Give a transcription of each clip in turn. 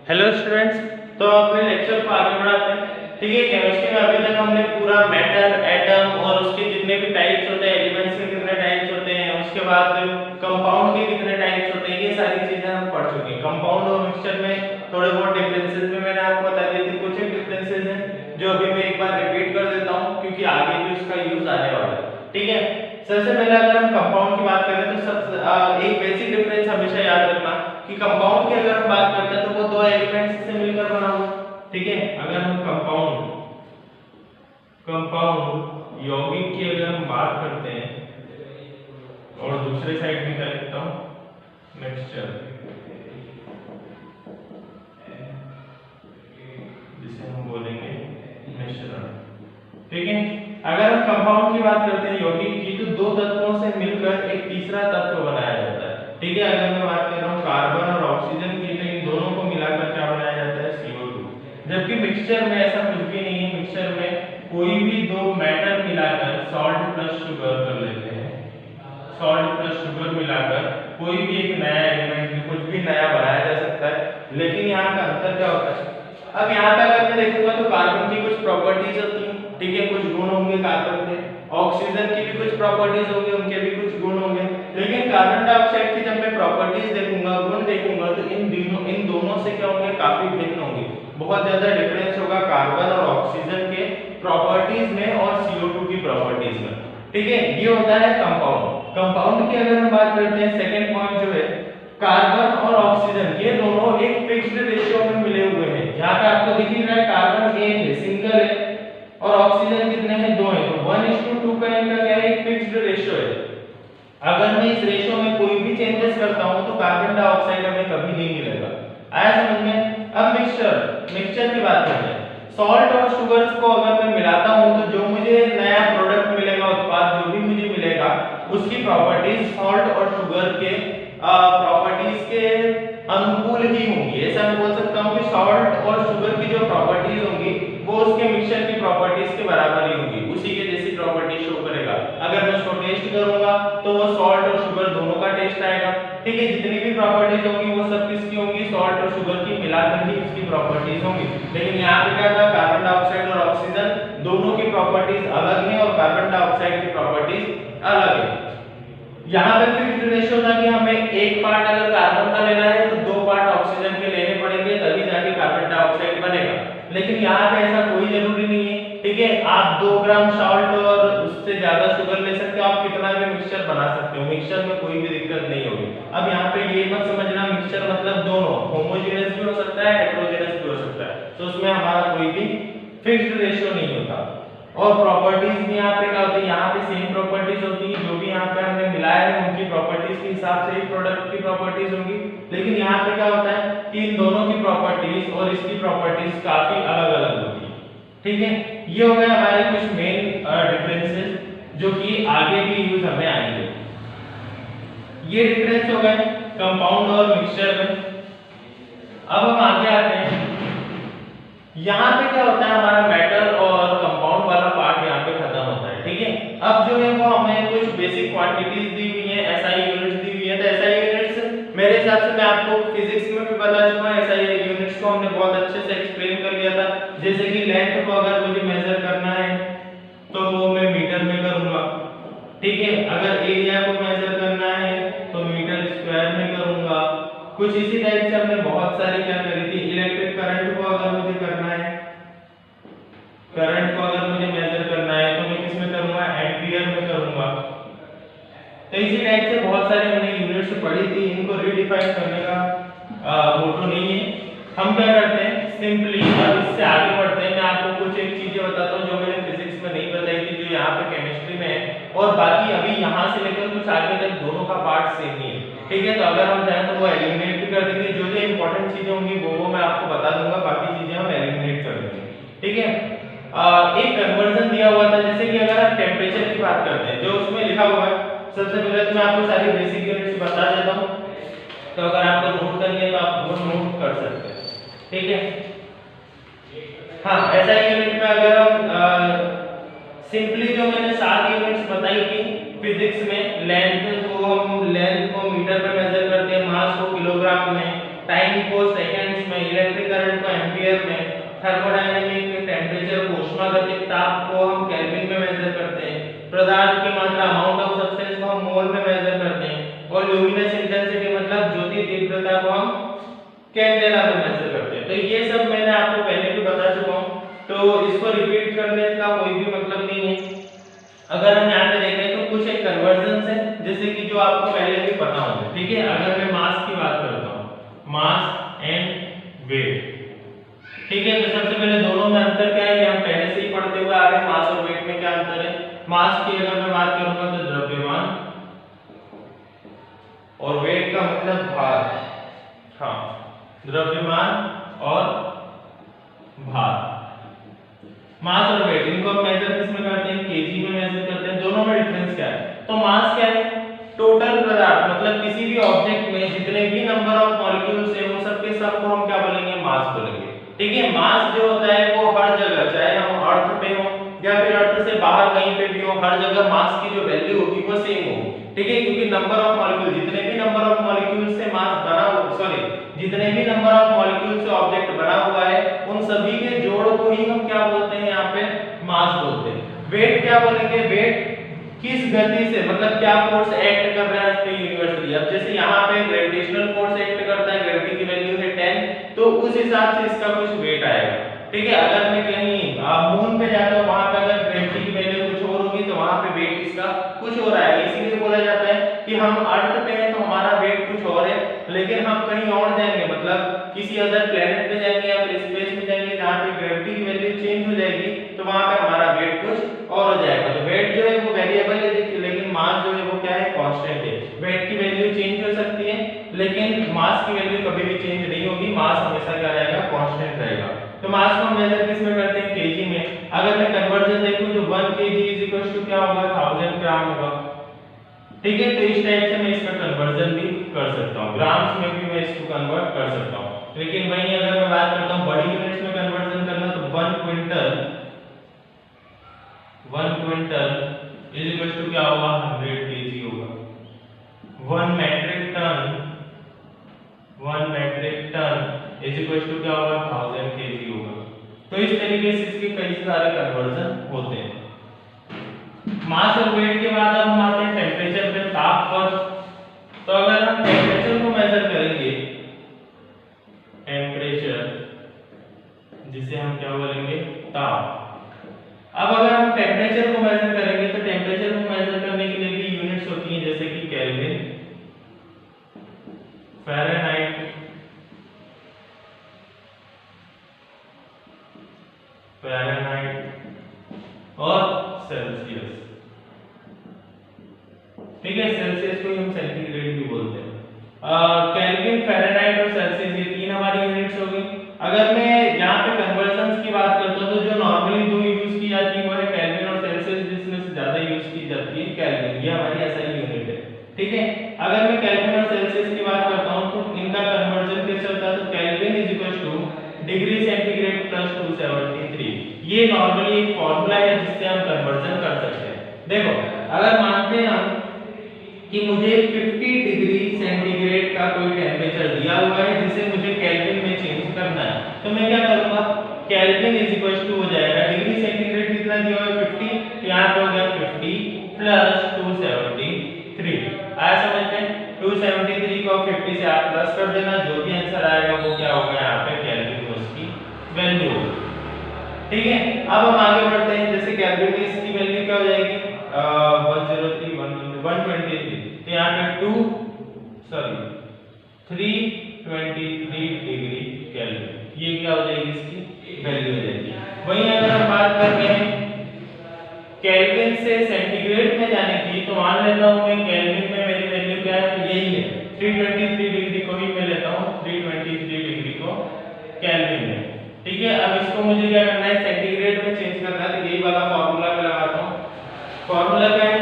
Hello students, तो अपने lecture को आगे बढ़ाते हैं। ठीक है, केमिस्ट्री में अभी तक हमने पूरा मैटर, एटम और उसके जितने भी टाइप्स होते हैं, एलिमेंट्स के कितने टाइप्स होते हैं, उसके बाद कंपाउंड के कितने टाइप्स होते हैं, ये सारी चीजें हम पढ़ चुके हैं। कंपाउंड और मिक्सचर में थोड़े बहुत डिफरेंसेस भी मैंने आपको बता दिए थे। कुछ एक डिफरेंसेस हैं जो अभी मैं एक बार रिपीट कर देता हूँ क्योंकि आगे भी उसका यूज आने वाला है। ठीक है, सबसे पहले अगर हम कंपाउंड की बात करें तो एक बेसिक डिफरेंस हमेशा याद रखना कि कंपाउंड की अगर हम बात करते हैं तो वो दो एलिमेंट्स से मिलकर बना हुआ। ठीक है, अगर हम कंपाउंड यौगिक की अगर हम बात करते हैं और दूसरे साइड भी कर लेता हूं मिक्सचर, जिसे हम बोलेंगे मिश्रण। ठीक है, अगर हम कंपाउंड की बात करते हैं यौगिक की, तो दो तत्वों से मिलकर एक तीसरा तत्व बनाया जाता है। ठीक है, अगर मैं बात कर रहा हूँ कार्बन और ऑक्सीजन की, तो इन दोनों को मिलाकर क्या बनाया जाता है, CO2। जबकि मिक्सचर में ऐसा कुछ भी नहीं है। मिक्सचर में कोई भी दो मैटर मिलाकर सॉल्ट प्लस शुगर कर लेते हैं, सॉल्ट प्लस शुगर मिलाकर कोई भी एक नया एलिमेंट, कुछ भी नया बनाया जा सकता है। लेकिन यहाँ का अंतर क्या होता है, अब यहाँ पे अगर मैं देखूंगा तो कार्बन की कुछ प्रॉपर्टीज होती हैं। ठीक है, कुछ गुण होंगे कार्बन के, ऑक्सीजन की भी कुछ प्रॉपर्टीज होंगे, उनके भी कुछ गुण होंगे। लेकिन कार्बन डाइऑक्साइड की जब मैं प्रॉपर्टीज देखूंगा, गुण देखूंगा, तो इन दोनों से क्या होंगे, काफी भिन्न होंगे। बहुत ज्यादा डिफरेंस होगा कार्बन और ऑक्सीजन के प्रॉपर्टीज में और CO2 की प्रॉपर्टीज में। ठीक है, ये होता है कंपाउंड। कंपाउंड की अगर हम बात करते हैं, सेकंड पॉइंट जो है, कार्बन और ऑक्सीजन ये दोनों एक फिक्स्ड रेशियो में मिले हुए हैं। यहाँ पे आपको दिख ही रहा है, कार्बन एक है, सिंगल है, और ऑक्सीजन कितने हैं, दो हैं। तो 1:2 का इनका क्या है, एक फिक्स्ड रेशियो है। अगर मैं इस रेशियो में कोई भी चेंजेस करता हूं तो कार्बन डाइऑक्साइड हमें कभी नहीं मिलेगा। आया समझ में? अब मिक्सचर की बात करते हैं। सॉल्ट और शुगर्स को अगर मैं मिलाता हूं तो जो मुझे नया प्रोडक्ट मिलेगा, उत्पाद जो भी मुझे मिलेगा, उसकी प्रॉपर्टीज सॉल्ट और शुगर के प्रॉपर्टीज के अनुकूल ही होंगी। ऐसा मैं बोल सकता हूं कि सॉल्ट और शुगर की जो प्रॉपर्टीज होंगी वो उसके मिक्सचर की प्रॉपर्टीज के बराबर ही होंगी, उसी के जैसी प्रॉपर्टी शो करेगा। अगर मैं उसको टेस्ट करूंगा तो वो सॉल्ट और शुगर दोनों का टेस्ट आएगा। ठीक है, जितनी भी प्रॉपर्टीज होंगी वो सब किसकी होंगी, सॉल्ट और शुगर की मिलाकर ही उसकी प्रॉपर्टीज होंगी। लेकिन यहाँ पे क्या था, कार्बन डाइऑक्साइड और ऑक्सीजन दोनों की प्रॉपर्टीज अलग हैं और कार्बन डाइऑक्साइड की प्रॉपर्टीज अलग है। यहाँ पे फिक्स्ड रेशियो था कि हमें एक पार्ट अगर कार्बन का लेना है तो दो पार्ट ऑक्सीजन के लेने पड़ेंगे, तभी जाके कार्बन डाइऑक्साइड बनेगा। लेकिन यहाँ पे ऐसा कोई जरूरी नहीं है। ठीक है, आप 2 ग्राम सॉल्ट और उससे ज्यादा शुगर ले सकते हो, आप कितना भी मिक्सचर बना सकते हो, मिक्सचर में कोई भी दिक्कत नहीं होगी। अब यहाँ पे ये मत समझना मिक्सचर मतलब दोनों, होमोजेनस भी हो सकता है, हेटेरोजेनस भी हो सकता है, तो उसमें हमारा कोई भी फिक्स्ड रेशियो नहीं होता। और प्रॉपर्टीज भी यहाँ पे क्या होती है, यहाँ पे सेम प्रॉपर्टीज होती है, जो भी यहाँ पे हमने मिलाया है उनकी प्रॉपर्टीज के हिसाब से ही प्रोडक्ट की प्रॉपर्टीज होंगी। लेकिन यहाँ पे क्या होता है कि इन दोनों की प्रॉपर्टीज और इसकी प्रॉपर्टीज काफी अलग अलग होती है। ठीक है, ये हो गए हमारे कुछ मेन डिफरेंसेस जो कि आगे भी यूज हमें आएंगे। ये डिफरेंस हो गए कंपाउंड और मिक्सचर में। अब हम आगे आते हैं, यहाँ पे क्या होता है, हमारा मैटर और कंपाउंड वाला पार्ट यहाँ पे खत्म होता है। ठीक है, अब जो है वो हमें कुछ बेसिक क्वांटिटीज दी हुई है, SI यूनिट्स दी हुई है। तो SI यूनिट्स मेरे हिसाब से मैं आपको फिजिक्स में भी बता चुका हूँ। SI यूनिट्स को हमने बहुत अच्छे से एक्सप्लेन कर लिया था। जैसे कि लेंथ को अगर मुझे मेजर करना है तो वो मैं मीटर में करूंगा। ठीक है, अगर एरिया को मेजर करना है तो मीटर स्क्वायर में करूंगा। कुछ इसी टाइप से हमने बहुत सारी क्या करी थी, इलेक्ट्रिक करंट को अगर मुझे करना है, करंट को अगर मुझे मेजर करना है तो मैं किस में करूंगा, एम्पियर में करूंगा। तो इसी टाइप से बहुत सारी हमने यूनिट्स पढ़ी थी, इनको रीडिफाइन करने का मोटो नहीं है। हम क्या करते हैं, सिंपली अब इससे आगे बढ़ते हैं। मैं आपको कुछ एक चीजें बताता हूँ जो मैंने फिजिक्स में नहीं बताई थी, जो यहाँ पे केमिस्ट्री में है, और बाकी अभी यहाँ से लेकर कुछ आगे तक दोनों का पार्ट सेम ही है। ठीक है, तो अगर हम चाहें तो वो एलिमिनेट भी कर देंगे। जो जो इंपॉर्टेंट चीजें होंगी वो मैं आपको बता दूंगा, बाकी चीजें हम एलिमिनेट कर देंगे। ठीक है, एक कन्वर्जन दिया हुआ था, जैसे कि अगर आप टेम्परेचर की बात करते हैं, जो उसमें लिखा हुआ है, सबसे पहले तो मैं आपको सारी बेसिक यूनिट्स बता देता हूँ, तो अगर आपको नोट करनी है तो आप वो नोट कर सकते हैं। ठीक है, हाँ, ऐसा यूनिट में अगर हम सिंपली जो मैंने 7 यूनिट्स बताई थी फिजिक्स में, लेंथ को मीटर में मेजर करते हैं, मास को किलोग्राम में, टाइम को सेकंड्स में, इलेक्ट्रिक एम्पियर में, थर्मोडायनेमिक टेम्परेचर को ऊष्मागतिक ताप को हम केल्विन में मेजर करते हैं, पदार्थ की मात्रा अमाउंट ऑफ सब्सटेंस को हम मोल में मेजर करते हैं, और ल्यूमिनस इंटेंसिटी मतलब ज्योति तीव्रता को हम कैंडेला में मेजर करते हैं। तो ये सब मैंने आपको पहले भी बता चुका हूं, तो इसको रिपीट करने का कोई भी मतलब नहीं है। अगर हम यहाँ पे देखें तो कुछ एक कन्वर्जन है जैसे कि जो आपको पहले भी पता होंगे, ठीक है। अगर मैं मास की बात करता हूँ, मास एंड वेट, ठीक है। तो सबसे पहले दोनों में अंतर क्या है, ये हम पहले से ही पढ़ते हुए आ रहे हैं, मास और वेट में क्या अंतर है। मास की अगर मैं बात करूंगा तो द्रव्यमान, और वेट का मतलब भार, हाँ, द्रव्यमान और भार। मास और वेट इनको हम मेजर किसमें करते हैं, केजी में मेजर करते हैं। दोनों में डिफरेंस क्या है, तो मास क्या है, टोटल पदार्थ मतलब किसी भी ऑब्जेक्ट में जितने भी नंबर ऑफ मॉलिक्यूल्स हैं उन सबके सब को हम क्या बोलेंगे, मास बोलेंगे, ठीक है। मास जो होता है वो हर जगह, चाहे हम अर्थ पे हो या फिर अर्थ से बाहर कहीं पे भी हो, हर जगह मास की जो वैल्यू होगी वो सेम होगी, ठीक है। क्योंकि नंबर ऑफ मॉलिक्यूल, जितने भी नंबर ऑफ मॉलिक्यूल से मास बना हुआ, जितने भी नंबर ऑफ मॉलिक्यूल से ऑब्जेक्ट बना हुआ है उन सभी के जोड़ को ही हम क्या बोलते हैं, यहाँ पे मास बोलते हैं। वेट क्या बोलेंगे, वेट किस गति से मतलब क्या फोर्स एक्ट कर रहा है इस पे यूनिवर्सली। अब जैसे यहाँ पे ग्रेविटेशनल फोर्स एक्ट करता है, ग्रेविटी की वैल्यू है 10, तो उस हिसाब से इसका कुछ वेट आएगा, ठीक है। अगर मैं कहीं मून पे जाता हूँ, वहां पे अगर ग्रेविटी की वैल्यू कुछ और होगी तो वहां पे वेट इसका कुछ और आएगा। इसीलिए बोला जाता है कि हम अर्थ पे हैं तो हमारा वेट कुछ और है, लेकिन हम कहीं और जाएंगे मतलब किसी अदर प्लेनेट पे जाएंगे या फिर स्पेस में जाएंगे जहाँ पे ग्रेविटी की वैल्यू चेंज हो जाएगी तो वहां पे हमारा वेट कुछ और हो जाएगा। तो वेट जो है वो वेरिएबल है, लेकिन मास जो है वो क्या है, कांस्टेंट है। वेट की वैल्यू चेंज हो सकती है लेकिन मास की वैल्यू कभी भी चेंज नहीं होगी, मास हमेशा क्या रहेगा, कांस्टेंट रहेगा। तो मास को हम मेजर किस में करते हैं, केजी में। अगर मैं कन्वर्जन देखूं तो 1 kg क्या होगा, 1000 ग्राम होगा, ठीक है। तो इस टाइप से मैं इसका कन्वर्जन भी कर सकता हूँ, ग्राम्स में भी मैं इसको कन्वर्ट कर सकता हूँ। लेकिन वहीं अगर मैं बात करता हूँ बड़ी यूनिट्स में कन्वर्जन करना तो 1 क्विंटल इज इक्वल टू क्या होगा, 100 kg होगा। 1 metric ton is equal to क्या होगा, 1000 kg होगा। तो इस तरीके से इसके कई सारे कन्वर्जन होते हैं। मास और वेट के बाद अब हम आते हैं टेम्परेचर पे, ताप पर। तो अगर हम टेम्परेचर को मेजर करेंगे, टेम्परेचर जिसे हम क्या बोलेंगे, ताप। अब अगर हम टेम्परेचर को मेजर करेंगे तो टेम्परेचर को मेजर करने के लिए भी यूनिट्स होती हैं जैसे कि केल्विन, फ़ारेनहाइट, और सेल्सियस, ठीक है। सेल्सियस को हम सेंटीग्रेड भी बोलते हैं। केल्विन, फ़ारेनहाइट और सेल्सियस ये तीन हमारी यूनिट्स हो गई। अगर मैं यहाँ पे कन्वर्जन्स की बात करता हूँ तो जो नॉर्मली दो यूज की जाती है वो है केल्विन और सेल्सियस, जिसमें से ज्यादा यूज की जाती है केल्विन, ये हमारी एसआई यूनिट है, ठीक है। अगर मैं केल्विन और सेल्सियस की बात करता हूँ तो इनका कन्वर्जन कैसे होता है, तो kelvin is equal two degree centigrade plus 273। ये नॉर्मली एक फार्मूला है जिससे हम कन्वर्जन कर सकते हैं। देखो अगर मानते हैं हम कि मुझे 50 डिग्री सेंटीग्रेड का कोई टेम्परेचर दिया हुआ है जिसे मुझे केल्विन में चेंज करना है, तो मैं क्या करूंगा, केल्विन इज इक्वल टू हो जाएगा डिग्री सेंटीग्रेड कितना दिया हुआ है 50, तो यहाँ पे हो गया 50 प्लस 273। आया समझ में, 273 को 50 से आप प्लस कर देना, जो भी आंसर आएगा वो क्या होगा, यहाँ पे केल्विन में उसकी वैल्यू होगी, ठीक है। अब हम आगे बढ़ते हैं, जैसे केल्विन में इसकी वैल्यू क्या हो जाएगी, 103 123, तो यहाँ पे 323 डिग्री केल्विन, ये क्या हो जाएगी, इसकी वैल्यू हो जाएगी। वहीं अगर हम बात कर रहे हैं केल्विन से सेंटीग्रेड में जाने की, तो मान लेता हूँ मैं केल्विन में मेरी वैल्यू क्या है, यही है 323 डिग्री को ही मैं लेता हूँ, 323 डिग्री को केल्विन में, ठीक है। अब इसको मुझे क्या करना है, सेंटीग्रेड में चेंज करना है, तो यही वाला फॉर्मूला मैं लगाता हूँ। फॉर्मूला क्या है,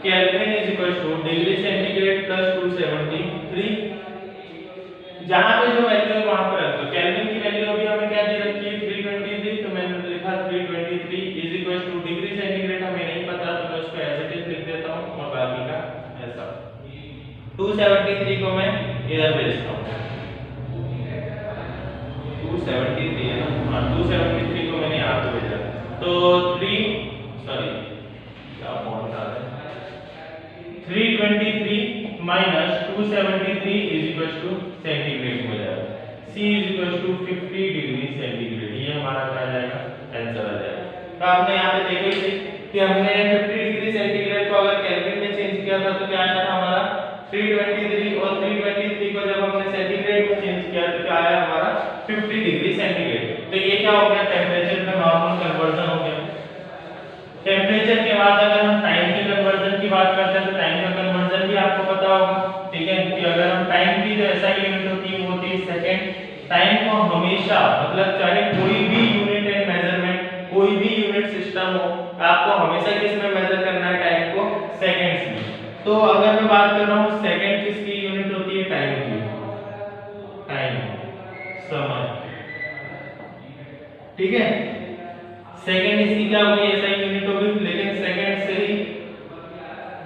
kelvin is equal two degree centigrade plus 273। जहां पे जो वैल्यू है वहां पर रख दो। केल्विन की वैल्यू अभी हमें क्या दे रखी है, 323, तो मैंने लिखा 323 is equal two degree centigrade हमें नहीं पता तो मैं उसको एज इट इज लिख देता हूं और बाकी का ऐसा 273 को मैं इधर भेजता हूं, 273 है ना, हाँ 273 को मैंने यहाँ पे भेजा, तो 323 minus 273 is equal to centigrade हो जाएगा, C is equal to 50 degree centigrade, ये हमारा क्या आ जाएगा, आंसर आ जाएगा। तो आपने यहाँ पे देखो ही कि हमने 50 डिग्री सेंटीग्रेड को अगर केल्विन में चेंज किया था तो क्या आया था हमारा 323, और 323 को जब हमने सेंटीग्रेड में चेंज किया तो क्या आया हमारा 50 डिग्री सेंटीग्रेड। तो ये क्या हो गया, टेम्परेचर का नॉर्मल कन्वर्जन हो गया। टेम्परेचर के बाद अगर हम टाइम के कन्वर्जन की बात करते हैं तो टाइम का कन्वर्जन भी आपको पता होगा, ठीक है, कि अगर हम टाइम की जो ऐसा यूनिट होती है वो होती है सेकंड। टाइम को हमेशा मतलब चाहे कोई भी यूनिट एंड मेजरमेंट, कोई भी यूनिट सिस्टम हो, आपको हमेशा किस में मेजर करना है, टाइम को सेकंड्स में। तो अगर मैं बात कर रहा हूँ सेकंड किसकी यूनिट होती है, टाइम की, टाइम समय, ठीक है। सेकंड इसकी क्या होगी, ऐसा यूनिट होगी, लेकिन सेकंड से ही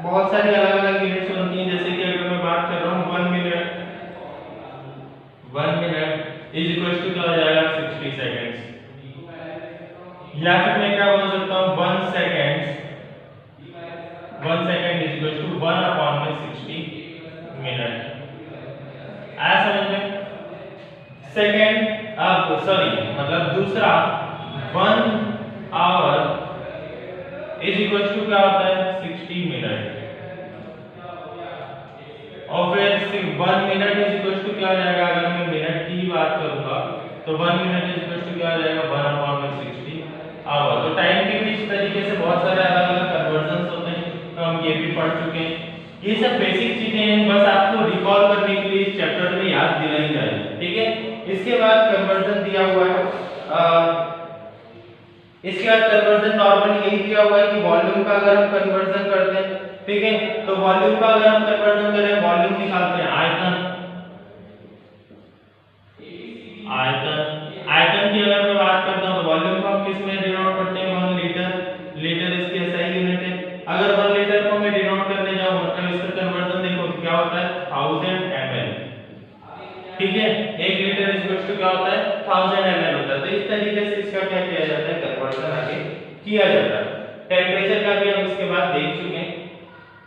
बहुत सारी अलग अलग यूनिट्स होती हैं। जैसे कि अगर मैं बात कर रहा हूँ 1 minute, 1 minute is equal to क्या हो जाएगा 60 सेकंड्स, या फिर मैं क्या बोल सकता हूँ 1 second is equal to 1/60 minute. आया समझ में? सेकंड अब सॉरी मतलब दूसरा 1 आवर इज इक्वल टू क्या होता है 60 मिनट, और फिर 1 मिनट इज इक्वल टू क्या हो जाएगा, अगर मैं मिनट की ही बात करूंगा तो 1 मिनट इज इक्वल टू क्या हो जाएगा 1/60 आवर। तो टाइम के भी इस तरीके से बहुत सारे अलग अलग कन्वर्जन्स होते हैं, तो हम ये भी पढ़ चुके हैं। ये सब बेसिक चीजें हैं, बस आपको रिकॉल करने के लिए इस चैप्टर में याद दिलाई जाए, ठीक है। इसके बाद कन्वर्जन दिया हुआ है, इसके बाद कन्वर्जन नॉर्मली यही दिया हुआ है कि वॉल्यूम का अगर हम कन्वर्जन करते हैं, ठीक है, तो वॉल्यूम का अगर हम कन्वर्जन करें, वॉल्यूम निकालते हैं आयतन, आयतन की अगर मैं बात करता हूं तो वॉल्यूम को हम किस में डिनोट करते हैं 1 लीटर, लीटर इसकी एसआई यूनिट है। अगर 1 लीटर को मैं डिनोट करने जाऊं मतलब इसका कन्वर्जन देखो क्या होता है 1000 ml, ठीक है, 1 लीटर इक्वल टू क्या होता है 1000 ml होता है। तो इस तरीके से इसका क्या किया जाता है, कन्वर्जन आगे किया जाता है। टेंपरेचर का भी हम इसके बाद देख चुके हैं।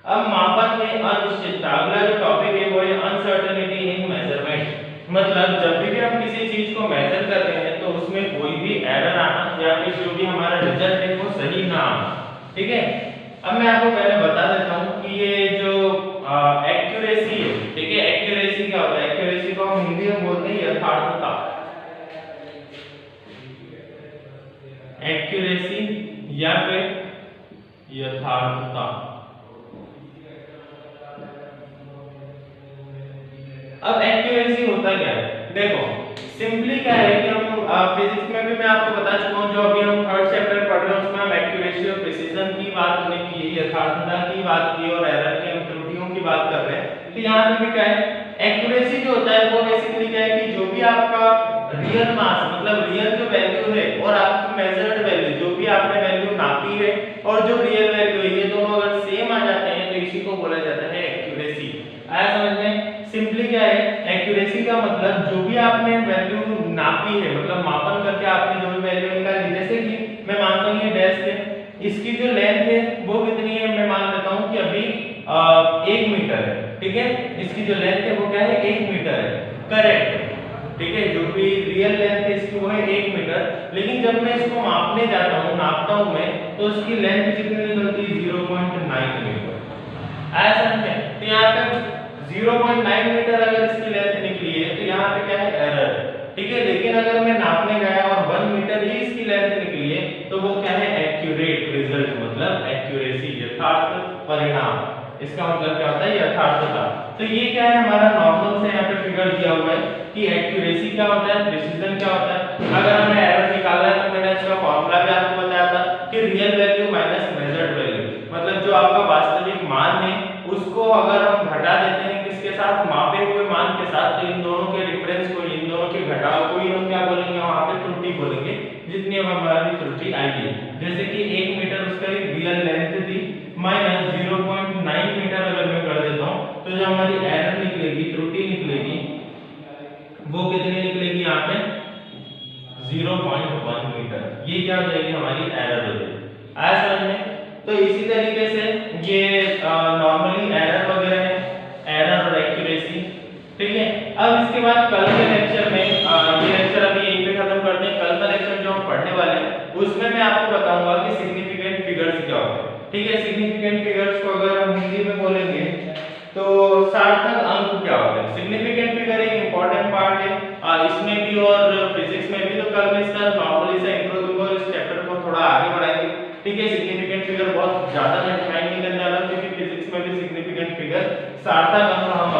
अब मापन में अनिश्चितता, अगला जो टॉपिक है वो है अनसर्टेनिटी इन मेजरमेंट। मतलब जब भी हम किसी चीज को मेजर कर रहे हैं तो उसमें कोई भी एरर आना या फिर जो भी हमारा रिजल्ट है वो सही ना आना, ठीक है। अब मैं आपको पहले बता देता हूं कि ये जो एक्यूरेसी है, ठीक है, एक्यूरेसी क्या होता है, एक्यूरेसी को हम हिंदी में बोलते हैं यथार्थता, एक्यूरेसी या फिर यथार्थता। अब एक्यूरेसी होता क्या है, देखो सिंपली क्या है कि हम फिजिक्स में भी मैं आपको बता चुका हूं, जो अभी हम थर्ड चैप्टर पढ़ रहे हैं उसमें हम एक्यूरेसी और प्रिसिजन की बात हमने की, यथार्थता की बात की और एरर की, हम त्रुटियों की बात कर रहे हैं। तो यहाँ पे भी क्या है, एक्यूरेसी जो होता है वो बेसिकली क्या है कि जो भी आपका रियल मास मतलब रियल जो वैल्यू है और आपकी मेजर्ड वैल्यू जो भी आपने वैल्यू नापी है और जो रियल वैल्यू है, ये दोनों अगर सेम आ जाते हैं तो इसी को बोला जाता है एक्यूरेसी। आया समझ में? सिंपली क्या है, एक्यूरेसी का मतलब जो भी आपने वैल्यू नापी है मतलब मापन करके आपने जो भी वैल्यू निकाली, जैसे कि मैं मानता हूं ये डैश है, इसकी जो लेंथ है वो कितनी है, मैं मान लेता हूं कि अभी 1 मीटर है, ठीक है, इसकी जो लेंथ है वो क्या है 1 मीटर है, करेक्ट, ठीक है, जो भी रियल लेंथ है इसकी वो है 1 मीटर। लेकिन जब मैं इसको मापने जाता हूं, नापता हूं मैं, तो उसकी लेंथ कितनी निकलती है 0.9 मीटर। आया समझ में? तो यहाँ पे 0.9 मीटर अगर इसकी लेंथ निकली है तो यहाँ पे क्या है एरर, ठीक है। लेकिन अगर मैं नापने गया और 1 मीटर ही इसकी लेंथ निकली है तो वो क्या है एक्यूरेट रिजल्ट, मतलब एक्यूरेसी, यथार्थ परिणाम। इसका मतलब क्या होता है यथार्थता। तो ये क्या है हमारा नॉर्मल से यहाँ पे फिगर दिया हुआ है कि एक्यूरेसी क्या होता है, प्रिसिजन क्या होता है। अगर हमें एरर निकालना है तो मैंने इसका फॉर्मूला भी आपको बताया था कि real value minus measured value, मतलब जो आपका वास्तविक मान है उसको अगर हम घटा देते हैं किसके साथ, मापे हुए मान के साथ, तो इन दोनों के डिफरेंस को, इन दोनों के घटाव को ही हम क्या बोलेंगे, वहां पे त्रुटि बोलेंगे, जितनी अब हमारी त्रुटि आएगी। जैसे कि 1 मीटर उसका रियल लेंथ थी माइनस 0.9 मीटर अगर मैं कर देता हूं तो जो हमारी एरर निकलेगी, त्रुटि निकलेगी, वो कितनी निकलेगी यहाँ पे 0.1 मीटर। ये क्या हो जाएगी हमारी एरर हो जाएगी। आया समझ में? तो इसी तरीके से ये नॉर्मली एरर वगैरह है, एरर और एक्यूरेसी। ठीक है, अब इसके बाद कल के लेक्चर में ये लेक्चर अभी यहीं पे खत्म करते हैं। कल का लेक्चर जो हम पढ़ने वाले हैं उसमें मैं आपको बताऊंगा कि सिग्निफिकेंट फिगर्स क्या होते हैं। ठीक है, सिग्निफिकेंट फिगर्स को अगर हम हिंदी में बोलेंगे तो सार्थक अंक क्या होते हैं। सिग्निफिकेंट फिगर एक इंपॉर्टेंट पार्ट है इसमें भी और फिजिक्स में भी। तो कल मैं इसका नॉर्मली सा इंट्रो दूंगा और इस चैप्टर को थोड़ा आगे बढ़ाएंगे। ठीक है, सिग्निफिकेंट फिगर बहुत ज्यादा मैं डिफाइन नहीं करने वाला क्योंकि फिजिक्स में भी सिग्निफिकेंट फिगर सार्थक अंक हम